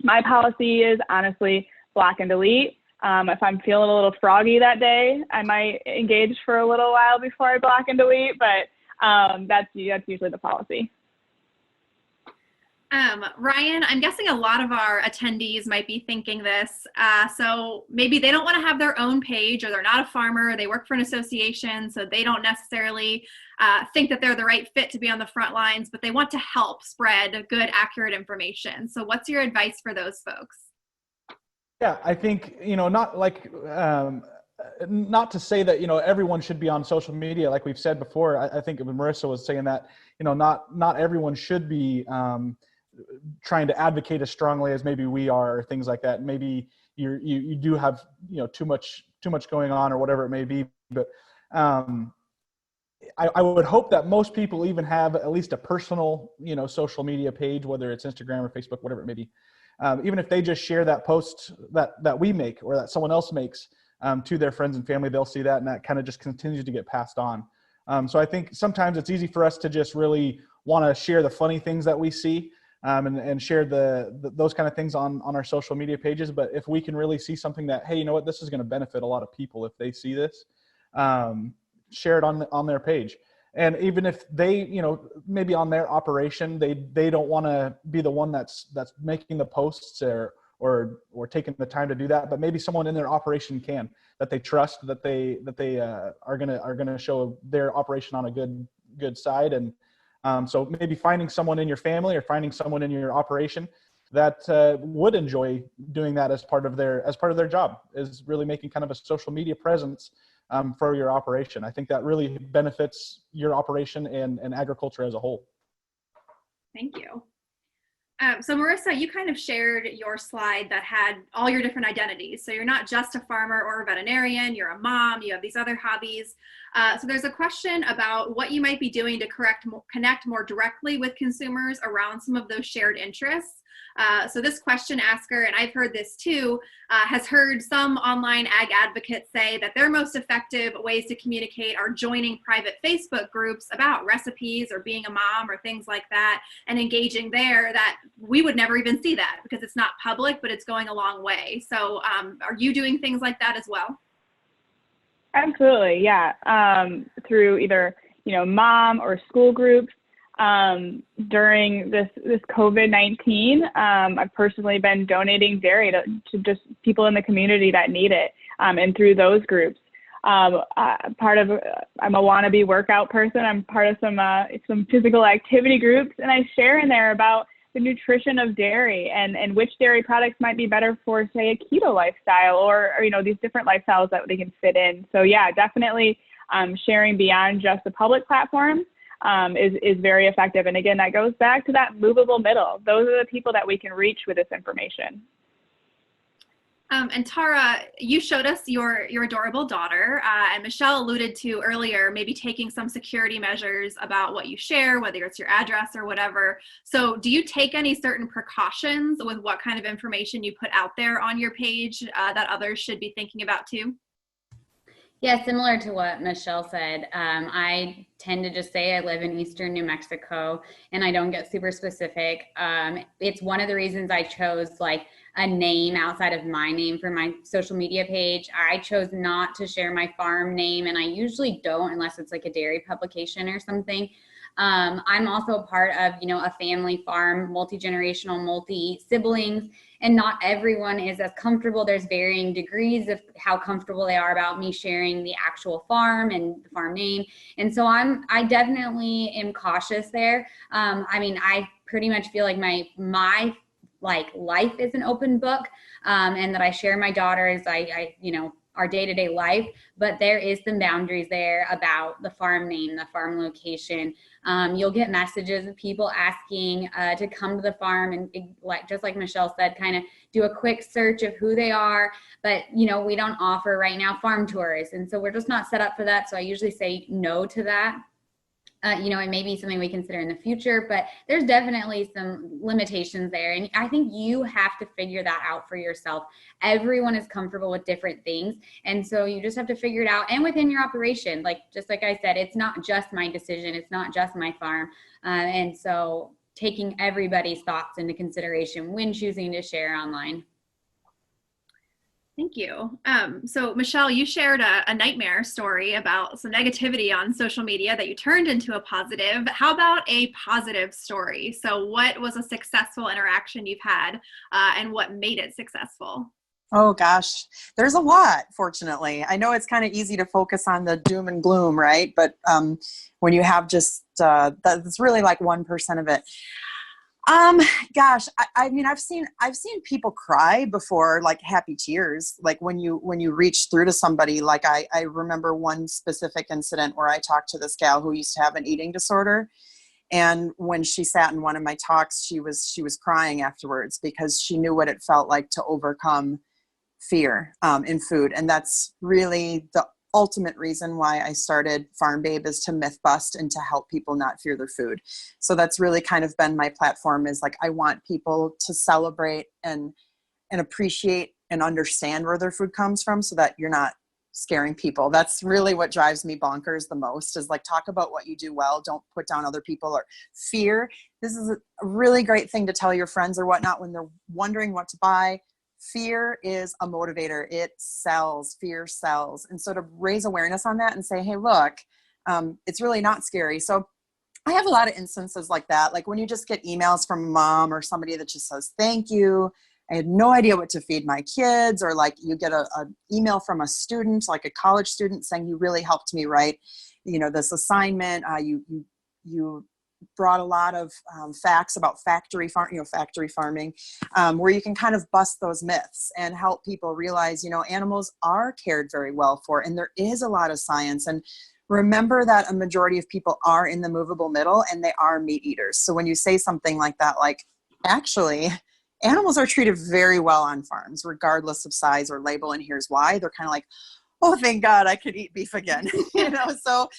my policy is honestly block and delete. If I'm feeling a little froggy that day, I might engage for a little while before I block and delete, but that's usually the policy. Ryan, I'm guessing a lot of our attendees might be thinking this. So maybe they don't want to have their own page, or they're not a farmer, or they work for an association, so they don't necessarily think that they're the right fit to be on the front lines, but they want to help spread good, accurate information. So what's your advice for those folks? Yeah, I think, you know, not to say that, you know, everyone should be on social media, like we've said before. I think Marissa was saying that, you know, not everyone should be trying to advocate as strongly as maybe we are, or things like that. Maybe you do have, you know, too much going on, or whatever it may be. But I would hope that most people even have at least a personal, you know, social media page, whether it's Instagram or Facebook, whatever it may be. Even if they just share that post that we make, or that someone else makes, to their friends and family, they'll see that, and that kind of just continues to get passed on. So I think sometimes it's easy for us to just really want to share the funny things that we see, and share those kind of things on our social media pages. But if we can really see something that, hey, you know what, this is going to benefit a lot of people if they see this, share it on their page. And even if they, you know, maybe on their operation, they don't want to be the one that's making the posts, or or taken the time to do that, but maybe someone in their operation can, that they trust, that they are gonna show their operation on a good side. And so maybe finding someone in your family or finding someone in your operation that would enjoy doing that as part of their job, is really making kind of a social media presence for your operation. I think that really benefits your operation and agriculture as a whole. Thank you. So Marissa, you kind of shared your slide that had all your different identities. So you're not just a farmer or a veterinarian, you're a mom, you have these other hobbies. So there's a question about what you might be doing to connect more directly with consumers around some of those shared interests. So this question asker, and I've heard this too, has heard some online ag advocates say that their most effective ways to communicate are joining private Facebook groups about recipes or being a mom or things like that, and engaging there, that we would never even see that because it's not public, but it's going a long way. So are you doing things like that as well? Absolutely, yeah. Through either, mom or school groups. During this COVID-19, I've personally been donating dairy to just people in the community that need it, and through those groups. I'm a wannabe workout person. I'm part of some physical activity groups, and I share in there about the nutrition of dairy and which dairy products might be better for, say, a keto lifestyle or these different lifestyles that they can fit in. So yeah, definitely sharing beyond just the public platform is very effective. And again, that goes back to that movable middle. Those are the people that we can reach with this information. And Tara, you showed us your adorable daughter, and Michelle alluded to earlier maybe taking some security measures about what you share, whether it's your address or whatever. So do you take any certain precautions with what kind of information you put out there on your page that others should be thinking about too? Yeah, similar to what Michelle said, I tend to just say I live in Eastern New Mexico, and I don't get super specific. It's one of the reasons I chose like a name outside of my name for my social media page. I chose not to share my farm name, and I usually don't unless it's like a dairy publication or something. I'm also a part of, a family farm, multi-generational, multi-siblings, and not everyone is as comfortable. There's varying degrees of how comfortable they are about me sharing the actual farm and the farm name. And so I definitely am cautious there. I pretty much feel like my life is an open book, and that I share my daughters, our day-to-day life, but there is some boundaries there about the farm name, the farm location. You'll get messages of people asking to come to the farm and just like Michelle said, kind of do a quick search of who they are. But, we don't offer right now farm tours. And so we're just not set up for that. So I usually say no to that. It may be something we consider in the future, but there's definitely some limitations there. And I think you have to figure that out for yourself. Everyone is comfortable with different things. And so you just have to figure it out. And within your operation, just like I said, it's not just my decision. It's not just my farm. And so taking everybody's thoughts into consideration when choosing to share online. Thank you. So Michelle, you shared a nightmare story about some negativity on social media that you turned into a positive. How about a positive story? So what was a successful interaction you've had, and what made it successful? Oh gosh, there's a lot, fortunately. I know it's kind of easy to focus on the doom and gloom, right? But when you have just, that's really like 1% of it. Gosh, I've seen people cry before, like happy tears, like when you reach through to somebody. Like I remember one specific incident where I talked to this gal who used to have an eating disorder. And when she sat in one of my talks, she was crying afterwards because she knew what it felt like to overcome fear in food. And that's really the ultimate reason why I started Farm Babe, is to myth bust and to help people not fear their food. So that's really kind of been my platform, is like, I want people to celebrate and appreciate and understand where their food comes from, so that you're not scaring people. That's really what drives me bonkers the most, is like, talk about what you do well. Don't put down other people or fear. This is a really great thing to tell your friends or whatnot when they're wondering what to buy. Fear is a motivator. It sells. Fear sells. And so to raise awareness on that and say, hey, look, it's really not scary. So I have a lot of instances like that. Like when you just get emails from a mom or somebody that just says, thank you. I had no idea what to feed my kids, or like you get a email from a student, like a college student, saying you really helped me write, this assignment. You brought a lot of facts about factory farming, where you can kind of bust those myths and help people realize, animals are cared very well for, and there is a lot of science. And remember that a majority of people are in the movable middle and they are meat eaters. So when you say something like that, like, actually, animals are treated very well on farms, regardless of size or label, and here's why. They're kind of like, oh, thank God I could eat beef again. So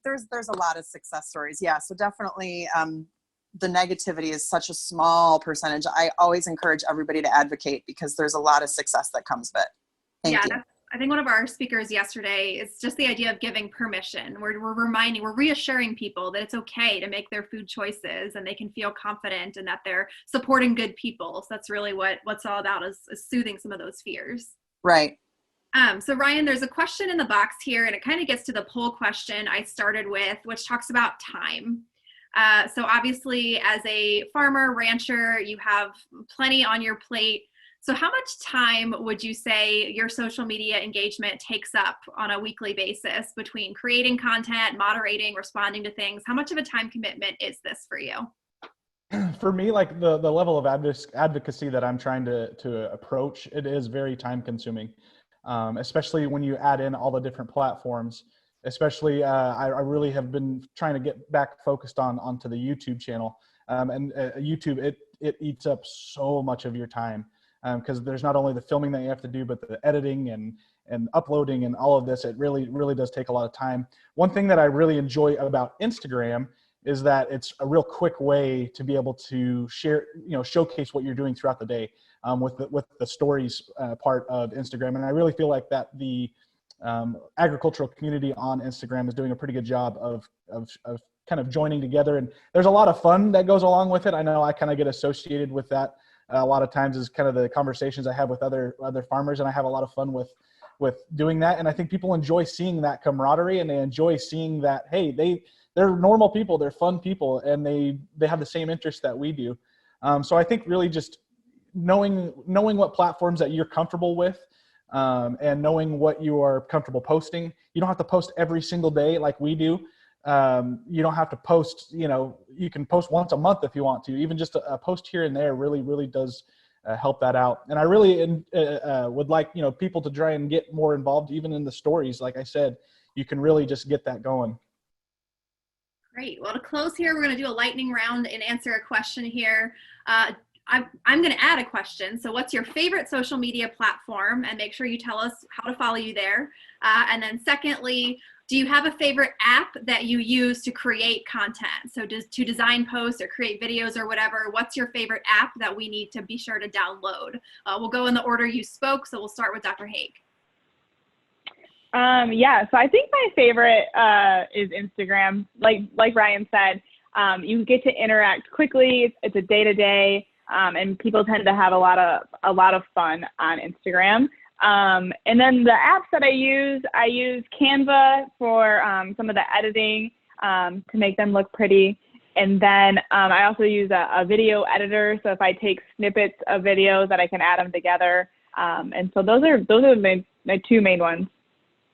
there's a lot of success stories. Yeah. So definitely the negativity is such a small percentage. I always encourage everybody to advocate because there's a lot of success that comes of it. Thank you. I think one of our speakers yesterday is just the idea of giving permission. We're reassuring people that it's okay to make their food choices and they can feel confident and that they're supporting good people. So that's really what's all about is soothing some of those fears. Right. So Ryan, there's a question in the box here, and it kind of gets to the poll question I started with, which talks about time. So obviously, as a farmer, rancher, you have plenty on your plate. So how much time would you say your social media engagement takes up on a weekly basis between creating content, moderating, responding to things? How much of a time commitment is this for you? For me, like the level of advocacy that I'm trying to approach, it is very time consuming. Especially when you add in all the different platforms. Especially, I really have been trying to get back focused onto the YouTube channel. And YouTube, it eats up so much of your time because there's not only the filming that you have to do, but the editing and uploading and all of this. It really does take a lot of time. One thing that I really enjoy about Instagram is that it's a real quick way to be able to share, showcase what you're doing throughout the day. With the stories part of Instagram. And I really feel like that the agricultural community on Instagram is doing a pretty good job of kind of joining together. And there's a lot of fun that goes along with it. I know I kind of get associated with that a lot of times is kind of the conversations I have with other farmers, and I have a lot of fun with doing that. And I think people enjoy seeing that camaraderie, and they enjoy seeing that, hey, they're normal people, they're fun people, and they have the same interests that we do. So I think really just knowing what platforms that you're comfortable with, and knowing what you are comfortable posting. You don't have to post every single day like we do. You don't have to post, you can post once a month if you want to. Even just a post here and there really does help that out. And I really would like, people to try and get more involved even in the stories. Like I said, you can really just get that going. Great. Well, to close here, we're going to do a lightning round and answer a question here. I'm going to add a question. So what's your favorite social media platform? And make sure you tell us how to follow you there. And then secondly, do you have a favorite app that you use to create content? So to design posts or create videos or whatever, what's your favorite app that we need to be sure to download? We'll go in the order you spoke. So we'll start with Dr. Haig. So I think my favorite is Instagram. Like Ryan said, you get to interact quickly. It's a day-to-day. And people tend to have a lot of fun on Instagram. And then the apps that I use Canva for some of the editing to make them look pretty. And then I also use a video editor. So if I take snippets of videos that I can add them together. And so those are my two main ones.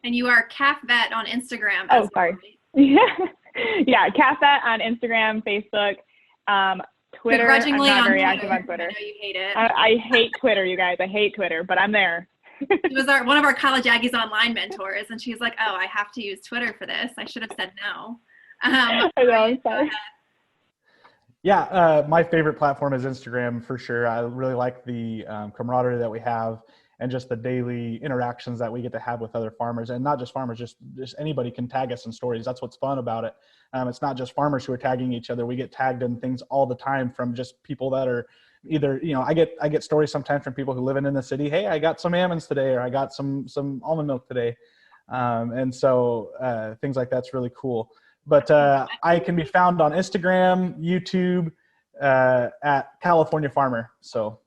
And you are Calf Vet on Instagram. Oh, sorry. Yeah, Calf Vet on Instagram, Facebook. Twitter, I'm not very active on Twitter. I know you hate it. I hate Twitter, you guys. I hate Twitter, but I'm there. She was one of our College Aggies Online mentors, and she's like, oh, I have to use Twitter for this. I should have said no. I know, I'm sorry. Yeah, my favorite platform is Instagram for sure. I really like the camaraderie that we have and just the daily interactions that we get to have with other farmers, and not just farmers, just anybody can tag us in stories. That's what's fun about it. It's not just farmers who are tagging each other. We get tagged in things all the time from just people that are either, I get stories sometimes from people who live in the city. Hey, I got some almonds today, or I got some almond milk today. And so things like that's really cool. But I can be found on Instagram, YouTube, at California Farmer. So.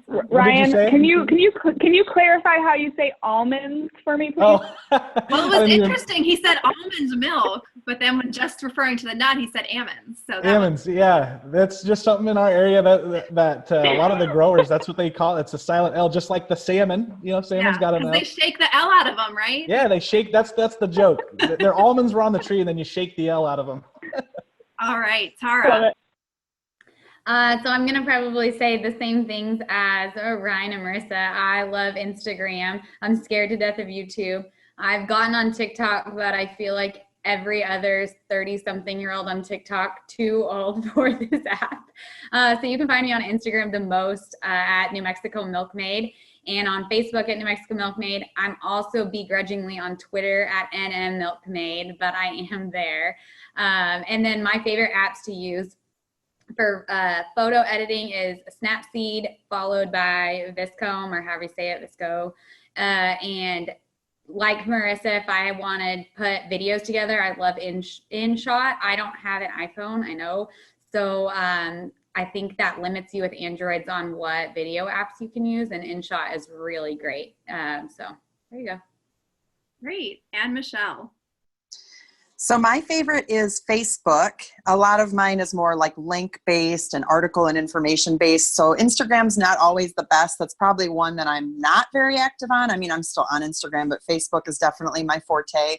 What did you Ryan, say? can you clarify how you say almonds for me, please? Oh, Well, it I was didn't even- interesting. He said almond milk, but then when just referring to the nut, he said almonds. So that was, Almonds, yeah, that's just something in our area that a lot of the growers, that's what they call it. It's a silent L, just like the salmon. You know, salmon's yeah, got an because L. they shake the L out of them, right? Yeah, they shake. That's the joke. Their almonds were on the tree, and then you shake the L out of them. All right, Love Tara. it. So I'm gonna probably say the same things as Ryan and Marissa. I love Instagram. I'm scared to death of YouTube. I've gotten on TikTok, but I feel like every other 30-something-year-old on TikTok too old for this app. So you can find me on Instagram the most at New Mexico Milkmaid, and on Facebook at New Mexico Milkmaid. I'm also begrudgingly on Twitter at NM Milkmaid, but I am there. And then my favorite apps to use for photo editing is Snapseed, followed by Viscom, or however you say it, Visco. And like Marissa, if I want to put videos together, I love InShot. I don't have an iPhone, I know. So I think that limits you with Androids on what video apps you can use, and InShot is really great. So there you go. Great. And Michelle. So my favorite is Facebook. A lot of mine is more like link based and article and information based. So Instagram's not always the best. That's probably one that I'm not very active on. I mean, I'm still on Instagram, but Facebook is definitely my forte.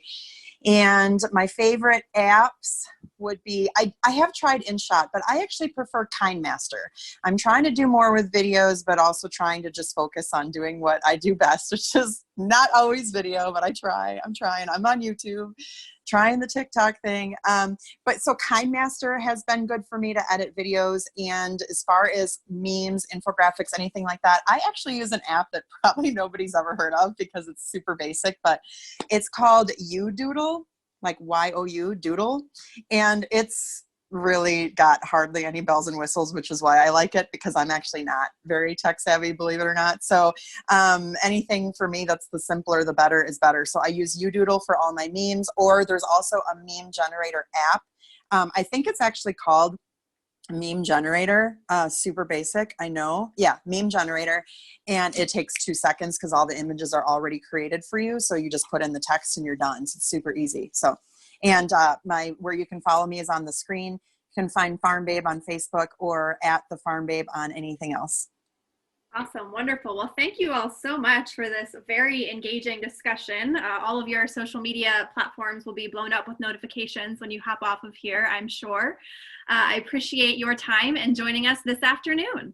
And my favorite apps would be, I have tried InShot, but I actually prefer KindMaster. I'm trying to do more with videos, but also trying to just focus on doing what I do best, which is not always video, but I'm trying. I'm on YouTube, trying the TikTok thing. But so KindMaster has been good for me to edit videos. And as far as memes, infographics, anything like that, I actually use an app that probably nobody's ever heard of because it's super basic, but it's called YouDoodle, like Y-O-U, Doodle. And it's really got hardly any bells and whistles, which is why I like it, because I'm actually not very tech savvy, believe it or not. So anything for me that's the simpler, the better is better. So I use YouDoodle for all my memes, or there's also a meme generator app. I think it's actually called Meme Generator, super basic, I know. Yeah, Meme Generator. And it takes 2 seconds because all the images are already created for you. So you just put in the text and you're done. So it's super easy. So, and where you can follow me is on the screen. You can find Farm Babe on Facebook or at the Farm Babe on anything else. Awesome. Wonderful. Well, thank you all so much for this very engaging discussion. All of your social media platforms will be blown up with notifications when you hop off of here, I'm sure. I appreciate your time and joining us this afternoon.